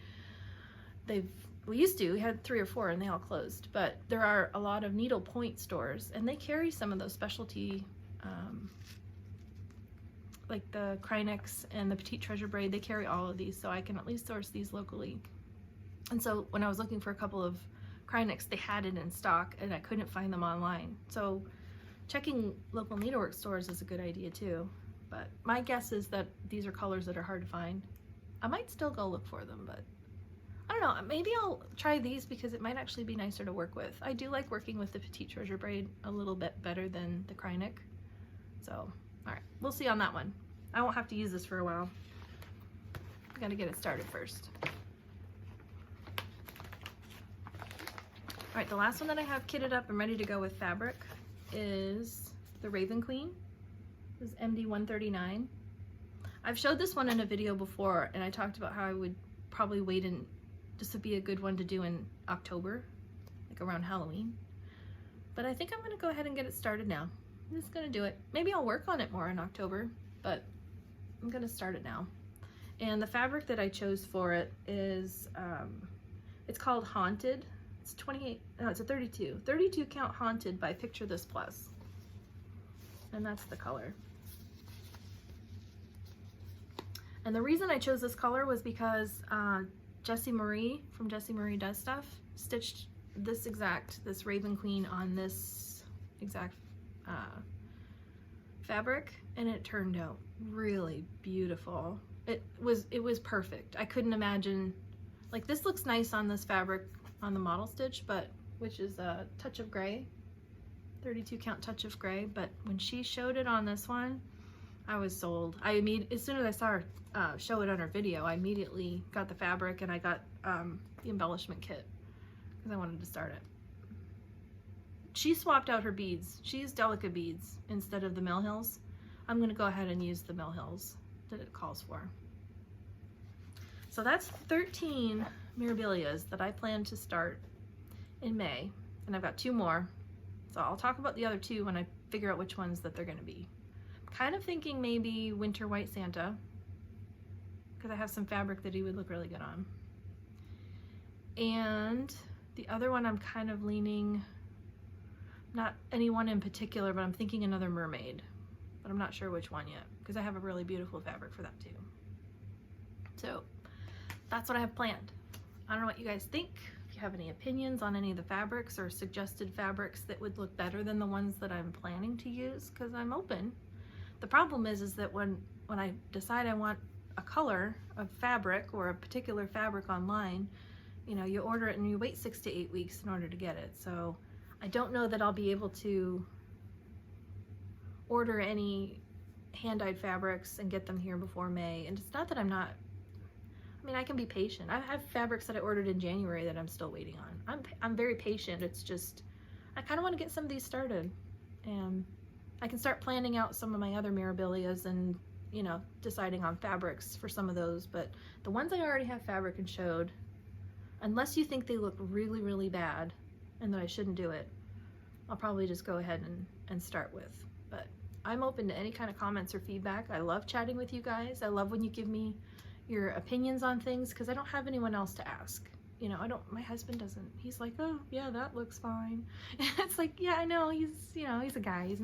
We used to, we had 3 or 4 and they all closed, but there are a lot of needlepoint stores and they carry some of those specialty, like the Krynics and the Petite Treasure Braid, they carry all of these, so I can at least source these locally. And so when I was looking for a couple of Krynics, they had it in stock and I couldn't find them online. So checking local needlework stores is a good idea too. But my guess is that these are colors that are hard to find. I might still go look for them, but I don't know, maybe I'll try these because it might actually be nicer to work with. I do like working with the Petite Treasure Braid a little bit better than the Krynic. So, all right, we'll see on that one. I won't have to use this for a while. I gotta get it started first. All right, the last one that I have kitted up and ready to go with fabric is the Raven Queen. This is MD139. I've showed this one in a video before and I talked about how I would probably wait in, this would be a good one to do in October, like around Halloween. But I think I'm gonna go ahead and get it started now. I'm just gonna do it. Maybe I'll work on it more in October, but I'm gonna start it now. And the fabric that I chose for it is, it's called Haunted. It's 28, no, it's a 32 count Haunted by Picture This Plus. And that's the color. And the reason I chose this color was because Jessie Marie from Jessie Marie Does Stuff stitched this Raven Queen on this exact fabric, and it turned out really beautiful. It was perfect. I couldn't imagine, like, this looks nice on this fabric on the model stitch, but which is a touch of gray, 32 count touch of gray, but when she showed it on this one, I was sold. As soon as I saw her show it on her video, I immediately got the fabric and I got the embellishment kit because I wanted to start it. She swapped out her beads. She used Delica beads instead of the Mill Hills. I'm going to go ahead and use the Mill Hills that it calls for. So that's 13 Mirabilias that I plan to start in May, and I've got 2 more. So I'll talk about the other 2 when I figure out which ones that they're going to be. I'm kind of thinking maybe Winter White Santa, because I have some fabric that he would look really good on. And the other one I'm kind of leaning, not anyone in particular, but I'm thinking another mermaid, but I'm not sure which one yet because I have a really beautiful fabric for that too. So that's what I have planned. I don't know what you guys think. If you have any opinions on any of the fabrics or suggested fabrics that would look better than the ones that I'm planning to use, because I'm open. The problem is that when I decide I want a color of fabric or a particular fabric online, you know, you order it and you wait 6 to 8 weeks in order to get it. So I don't know that I'll be able to order any hand-dyed fabrics and get them here before May. And it's not that I can be patient. I have fabrics that I ordered in January that I'm still waiting on. I'm very patient. It's just, I kind of want to get some of these started. And I can start planning out some of my other Mirabilias and, you know, deciding on fabrics for some of those. But the ones I already have fabric and showed, unless you think they look really, really bad and that I shouldn't do it, I'll probably just go ahead and start with. But I'm open to any kind of comments or feedback. I love chatting with you guys. I love when you give me your opinions on things because I don't have anyone else to ask. You know, my husband doesn't. He's like, oh yeah, that looks fine. It's like, yeah, I know, he's a guy. He's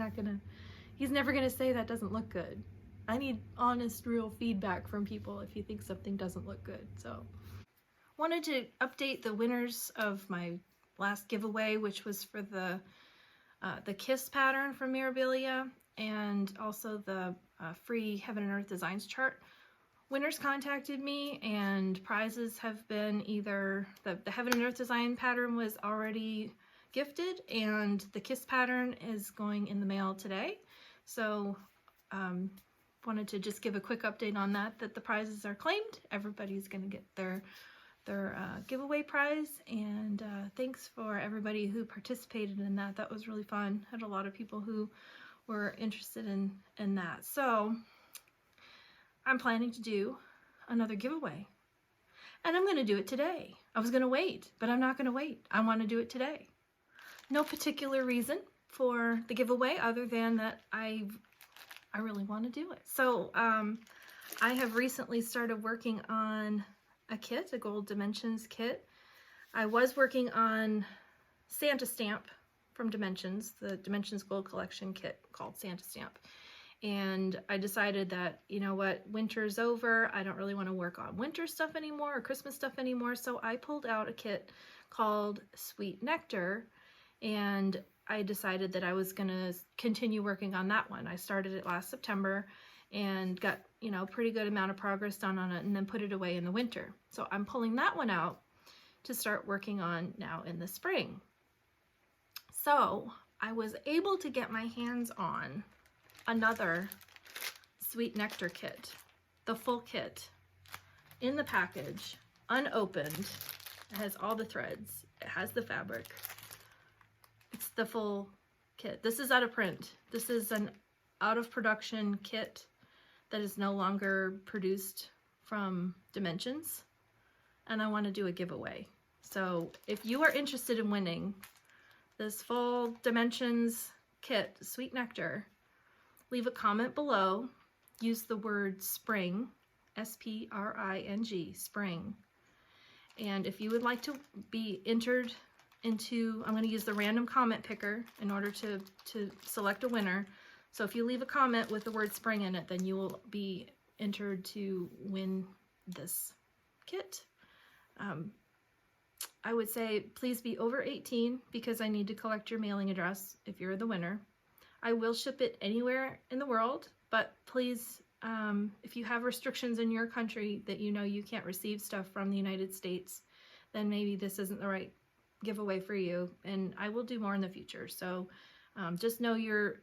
never gonna say that doesn't look good. I need honest, real feedback from people if you think something doesn't look good. So wanted to update the winners of my last giveaway, which was for the Kiss pattern from Mirabilia and also the free Heaven and Earth Designs chart. Winners contacted me and prizes have been either the Heaven and Earth Design pattern was already gifted and the Kiss pattern is going in the mail today. So wanted to just give a quick update on that the prizes are claimed. Everybody's going to get their giveaway prize, and thanks for everybody who participated in that. That was really fun. Had a lot of people who were interested in that. So I'm planning to do another giveaway, and I'm going to do it today. I was going to wait, but I'm not going to wait. I want to do it today. No particular reason for the giveaway other than that I really want to do it. So I have recently started working on a kit, a Gold Dimensions kit. I was working on Santa Stamp from Dimensions, the Dimensions Gold Collection kit called Santa Stamp. And I decided that, you know what, winter's over. I don't really want to work on winter stuff anymore or Christmas stuff anymore. So I pulled out a kit called Sweet Nectar, and I decided that I was going to continue working on that one. I started it last September and got, you know, a pretty good amount of progress done on it and then put it away in the winter. So I'm pulling that one out to start working on now in the spring. So I was able to get my hands on another Sweet Nectar kit, the full kit in the package, unopened. It has all the threads, it has the fabric. It's the full kit. This is out of print. This is an out of production kit that is no longer produced from Dimensions, and I want to do a giveaway. So if you are interested in winning this full Dimensions kit, Sweet Nectar, leave a comment below, use the word spring, S-P-R-I-N-G, spring. And if you would like to be entered into, I'm going to use the random comment picker in order to select a winner. So if you leave a comment with the word spring in it, then you will be entered to win this kit. I would say please be over 18 because I need to collect your mailing address if you're the winner. I will ship it anywhere in the world, but please, if you have restrictions in your country that you know you can't receive stuff from the United States, then maybe this isn't the right giveaway for you, and I will do more in the future. So just know your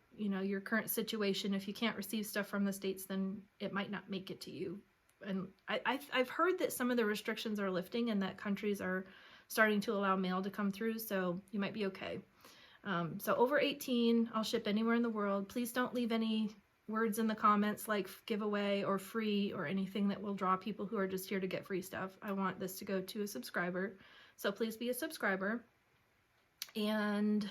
current situation. If you can't receive stuff from the States, then it might not make it to you. And I've heard that some of the restrictions are lifting and that countries are starting to allow mail to come through, so you might be okay. So over 18, I'll ship anywhere in the world. Please don't leave any words in the comments like giveaway or free or anything that will draw people who are just here to get free stuff. I want this to go to a subscriber, so please be a subscriber. And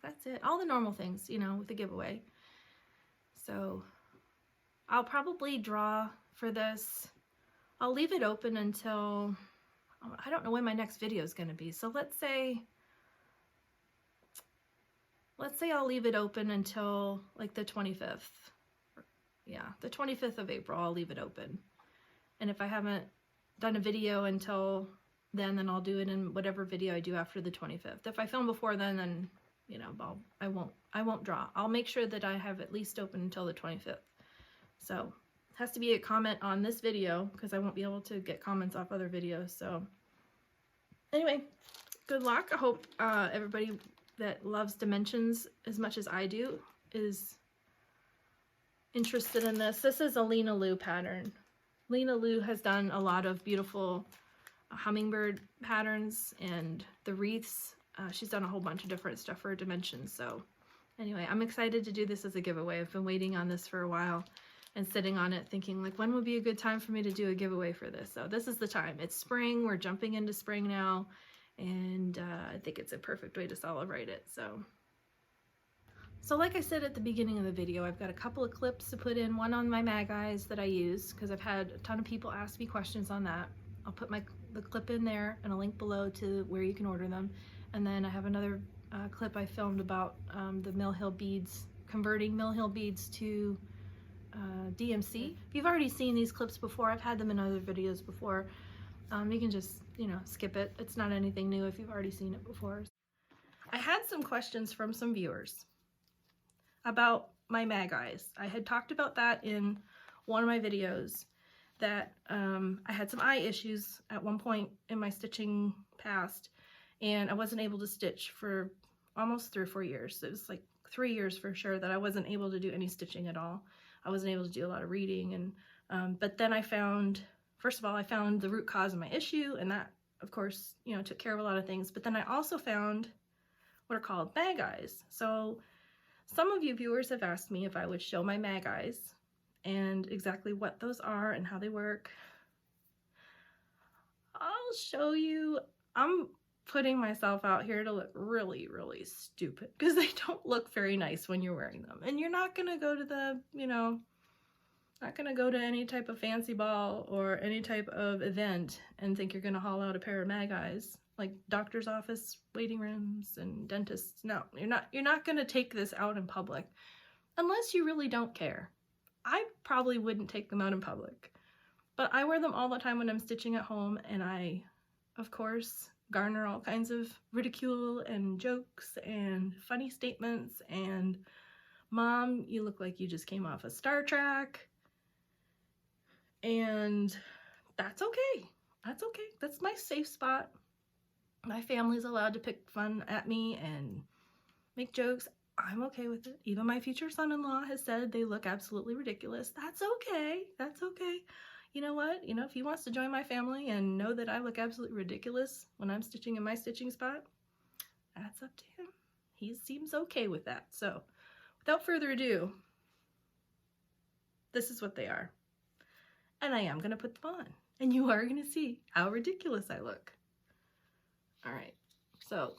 that's it. All the normal things, you know, with the giveaway. So I'll probably draw for this. I'll leave it open until, I don't know when my next video is going to be. So let's say I'll leave it open until like the 25th. Yeah, the 25th of April, I'll leave it open. And if I haven't done a video until then I'll do it in whatever video I do after the 25th. If I film before then you know, I won't draw. I'll make sure that I have at least open until the 25th. So it has to be a comment on this video because I won't be able to get comments off other videos. So anyway, good luck. I hope everybody that loves dimensions as much as I do is interested in this. This is a Lena Lou pattern. Lena Lou has done a lot of beautiful hummingbird patterns and the wreaths. She's done a whole bunch of different stuff for dimensions. So anyway, I'm excited to do this as a giveaway. I've been waiting on this for a while and sitting on it thinking like, when would be a good time for me to do a giveaway for this? So this is the time. It's spring. We're jumping into spring now. And I think it's a perfect way to celebrate it. So like I said at the beginning of the video, I've got a couple of clips to put in, one on my mag eyes that I use because I've had a ton of people ask me questions on that. I'll put the clip in there and a link below to where you can order them. And then I have another clip I filmed about the Mill Hill beads, converting Mill Hill beads to DMC. If you've already seen these clips before, I've had them in other videos before. You can just, you know, skip it. It's not anything new if you've already seen it before. I had some questions from some viewers about my mag eyes. I had talked about that in one of my videos, that I had some eye issues at one point in my stitching past, and I wasn't able to stitch for almost 3 or 4 years. It was like 3 years for sure that I wasn't able to do any stitching at all. I wasn't able to do a lot of reading, and but then I found, first of all, I found the root cause of my issue, and that, of course, you know, took care of a lot of things. But then I also found what are called mag eyes. So some of you viewers have asked me if I would show my mag eyes and exactly what those are and how they work. I'll show you. I'm putting myself out here to look really, really stupid because they don't look very nice when you're wearing them. And you're not going to go to the, you know, not going to go to any type of fancy ball or any type of event and think you're going to haul out a pair of mag eyes like doctor's office waiting rooms and dentists. No, you're not going to take this out in public unless you really don't care. I probably wouldn't take them out in public, but I wear them all the time when I'm stitching at home, and I, of course, garner all kinds of ridicule and jokes and funny statements and, Mom, you look like you just came off of Star Trek. And that's okay. That's okay. That's my safe spot. My family's allowed to pick fun at me and make jokes. I'm okay with it. Even my future son-in-law has said they look absolutely ridiculous. That's okay. That's okay. You know what? You know, if he wants to join my family and know that I look absolutely ridiculous when I'm stitching in my stitching spot, that's up to him. He seems okay with that. So, without further ado, this is what they are. And I am going to put them on. And you are going to see how ridiculous I look. Alright, so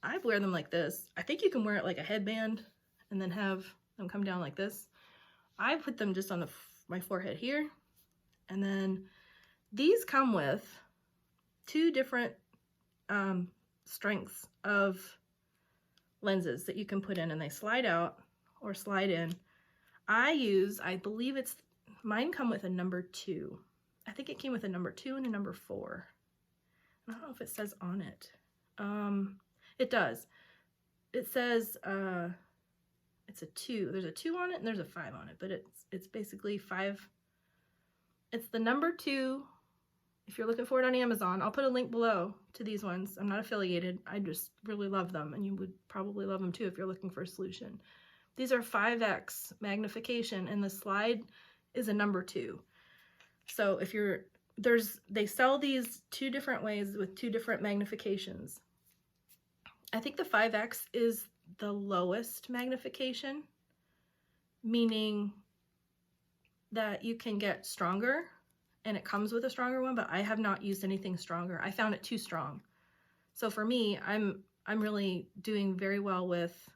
I wear them like this. I think you can wear it like a headband and then have them come down like this. I put them just on my forehead here, And then these come with 2 different strengths of lenses that you can put in, and they slide out or slide in. I believe mine come with a number 2. I think it came with a number 2 and a number 4. I don't know if it says on it. It does. It says it's a 2. There's a 2 on it and there's a 5 on it, but it's basically 5. It's the number 2. If you're looking for it on Amazon, I'll put a link below to these ones. I'm not affiliated. I just really love them, and you would probably love them too if you're looking for a solution. These are 5x magnification, and the slide is a number 2. So if they sell these 2 different ways with 2 different magnifications. I think the 5x is the lowest magnification, meaning that you can get stronger, and it comes with a stronger one, but I have not used anything stronger. I found it too strong. So for me, I'm really doing very well with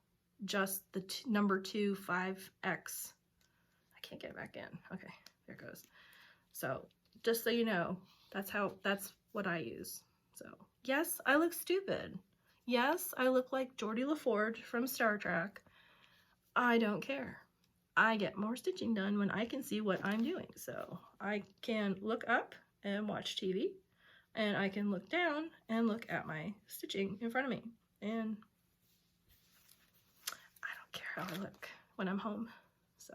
just the number 2 5x. I can't get it back in. Okay, there it goes. So just so you know, that's what I use. So yes, I look stupid. Yes, I look like Geordie LaForge from Star Trek. I don't care. I get more stitching done when I can see what I'm doing. So I can look up and watch TV, and I can look down and look at my stitching in front of me. And I don't care how I look when I'm home. So,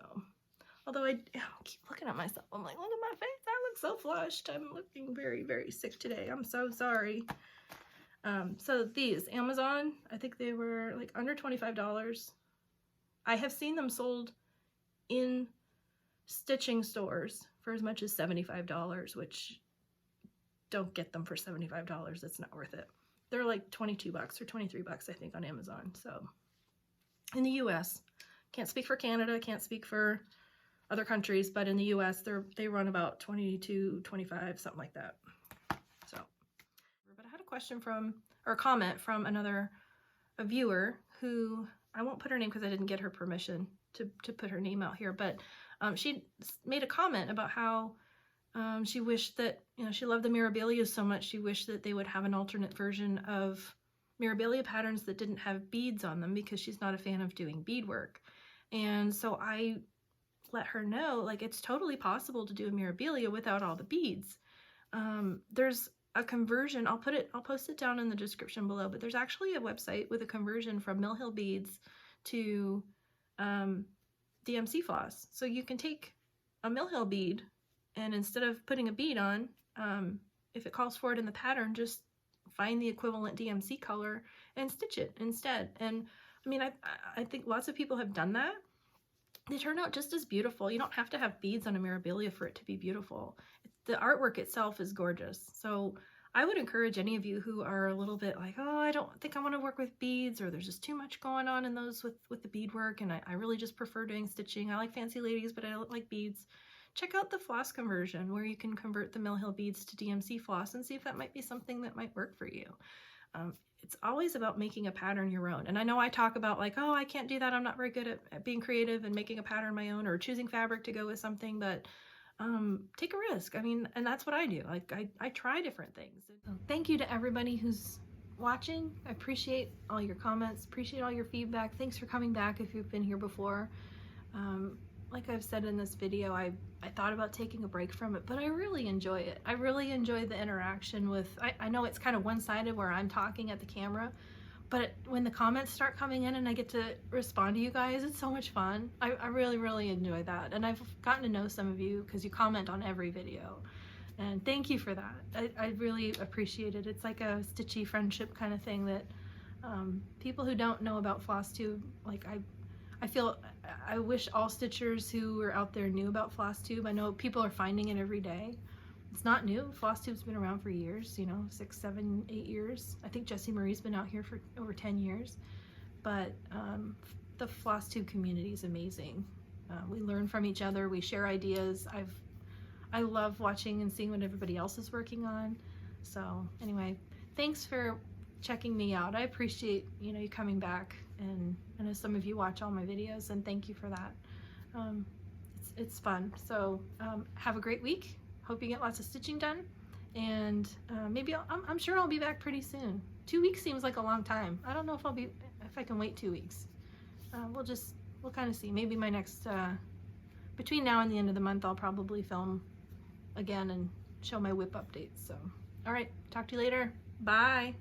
although I keep looking at myself, I'm like, look at my face. I look so flushed. I'm looking very, very sick today. I'm so sorry. So these, Amazon, I think they were like under $25. I have seen them sold in stitching stores for as much as $75, which don't get them for $75. It's not worth it. They're like $22 or $23, I think, on Amazon. So in the US, can't speak for Canada, can't speak for other countries, but in the US, they run about $22, $25, something like that. So, but I had a question or a comment from a viewer who, I won't put her name because I didn't get her permission to put her name out here, but she made a comment about how she wished that, she loved the Mirabilia so much, she wished that they would have an alternate version of Mirabilia patterns that didn't have beads on them, because she's not a fan of doing beadwork. And so I let her know, like, it's totally possible to do a Mirabilia without all the beads. There's a conversion, I'll post it down in the description below, but there's actually a website with a conversion from Mill Hill beads to DMC floss. So you can take a Mill Hill bead, and instead of putting a bead on, if it calls for it in the pattern, just find the equivalent DMC color and stitch it instead. And I mean, I think lots of people have done that. They turn out just as beautiful. You don't have to have beads on a Mirabilia for it to be beautiful. The artwork itself is gorgeous. So I would encourage any of you who are a little bit like, oh, I don't think I want to work with beads, or there's just too much going on in those with the beadwork, and I really just prefer doing stitching. I like fancy ladies, but I don't like beads. Check out the floss conversion, where you can convert the Mill Hill beads to DMC floss and see if that might be something that might work for you. It's always about making a pattern your own. And I know I talk about like, oh, I can't do that. I'm not very good at being creative and making a pattern my own, or choosing fabric to go with something, but take a risk. I mean, and that's what I do. Like I try different things. So thank you to everybody who's watching. I appreciate all your comments, appreciate all your feedback. Thanks for coming back if you've been here before. Like I've said in this video, I thought about taking a break from it, but I really enjoy it. I really enjoy the interaction with, I know it's kind of one-sided where I'm talking at the camera, but when the comments start coming in and I get to respond to you guys, it's so much fun. I really, really enjoy that. And I've gotten to know some of you because you comment on every video. And thank you for that. I really appreciate it. It's like a stitchy friendship kind of thing that people who don't know about FlossTube, like I wish all stitchers who are out there knew about FlossTube. I know people are finding it every day. It's not new. FlossTube's been around for years, 6, 7, 8 years. I think Jessie Marie's been out here for over 10 years. But the FlossTube community is amazing. We learn from each other. We share ideas. I love watching and seeing what everybody else is working on. So anyway, thanks for checking me out. I appreciate you coming back, and I know some of you watch all my videos, and thank you for that. It's fun. So have a great week. hope you get lots of stitching done, and maybe I'm sure I'll be back pretty soon. 2 weeks seems like a long time. I don't know if I can wait 2 weeks. We'll kind of see. Maybe my next, between now and the end of the month, I'll probably film again and show my whip updates. So, all right, talk to you later. Bye.